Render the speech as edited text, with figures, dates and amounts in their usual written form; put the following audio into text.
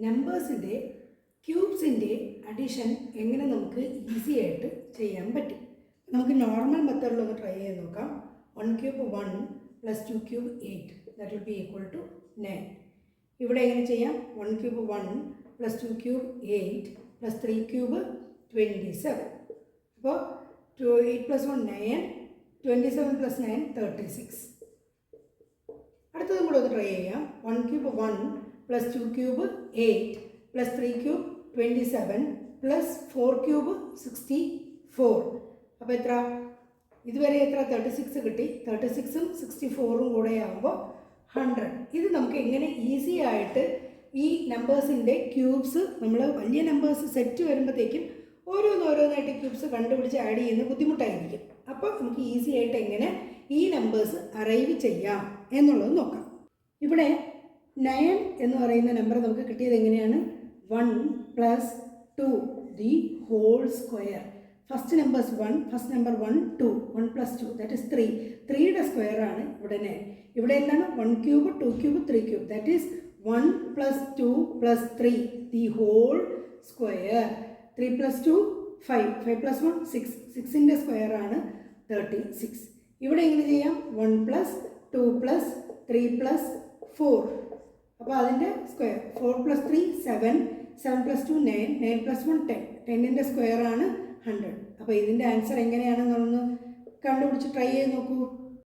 നമ്പേഴ്സിൻ്റെ ക്യൂബ്സിൻ്റെ addition എങ്ങനെ നമുക്ക് easy ആയിട്ട് ചെയ്യാൻ പറ്റും. നമുക്ക് നോർമൽ മെത്തേഡിലൊന്ന് ട്രൈ ചെയ്ത് നോക്കാം. 1 cube 1 + 2 cube 8 that will be equal to 9. ഇവിടെ എങ്ങനെ ചെയ്യാം? 1 ക്യൂബ് 1 + 2 ക്യൂബ് 8 + 3 ക്യൂബ് 27. അപ്പോൾ 8 + 1 9, 27 + 9 36. അടുത്തത് നമ്മളൊന്ന് ട്രൈ ചെയ്യാം. 1 ക്യൂബ് 1 + 2 ക്യൂബ് 8 + 3 ക്യൂബ് 27 + 4 ക്യൂബ് 64. അപ്പോൾ എത്ര? ഇതുവരെ എത്ര? 36 കിട്ടി. 36ഉം 64ഉം കൂടെ ആകുമ്പോൾ 100. ഇത് നമുക്ക് എങ്ങനെ ഈസി ആയിട്ട് ഈ നമ്പേഴ്സിൻ്റെ ക്യൂബ്സ്, നമ്മൾ വലിയ നമ്പേഴ്സ് സെറ്റ് വരുമ്പോഴത്തേക്കും ഓരോന്നോരോന്നായിട്ട് ക്യൂബ്സ് കണ്ടുപിടിച്ച് ആഡ് ചെയ്യുന്ന ബുദ്ധിമുട്ടായിരിക്കും. അപ്പോൾ നമുക്ക് ഈസി ആയിട്ട് എങ്ങനെ ഈ നമ്പേഴ്സ് അറൈവ് ചെയ്യാം എന്നുള്ളത് നോക്കാം. ഇവിടെ 9 എന്ന് പറയുന്ന നമ്പർ നമുക്ക് കിട്ടിയത് എങ്ങനെയാണ്? 1 + 2 the whole square. First numbers 1, first number 1 2, 1 + 2 that is 3. 3യുടെ സ്ക്വയർ ആണ് ഇവിടെ 9. ഇവിടെ എന്താണ്? 1 cube 2 cube 3 cube that is 1 + 2 + 3 the whole square. 3 + 2 5, 5 + 1 6, 6ൻ്റെ സ്ക്വയർ ആണ് 36. ഇവിടെ എങ്ങനെ ചെയ്യാം? 1 + 2 + 3 + 4. അപ്പോൾ അതിൻ്റെ സ്ക്വയർ 4 + 3 7, 7 + 2 9, 9 + 1 10, 10ൻ്റെ സ്ക്വയർ ആണ് 100. അപ്പോൾ ഇതിൻ്റെ ആൻസർ എങ്ങനെയാണെന്നൊന്ന് കണ്ടുപിടിച്ച് ട്രൈ ചെയ്ത് നോക്കൂ.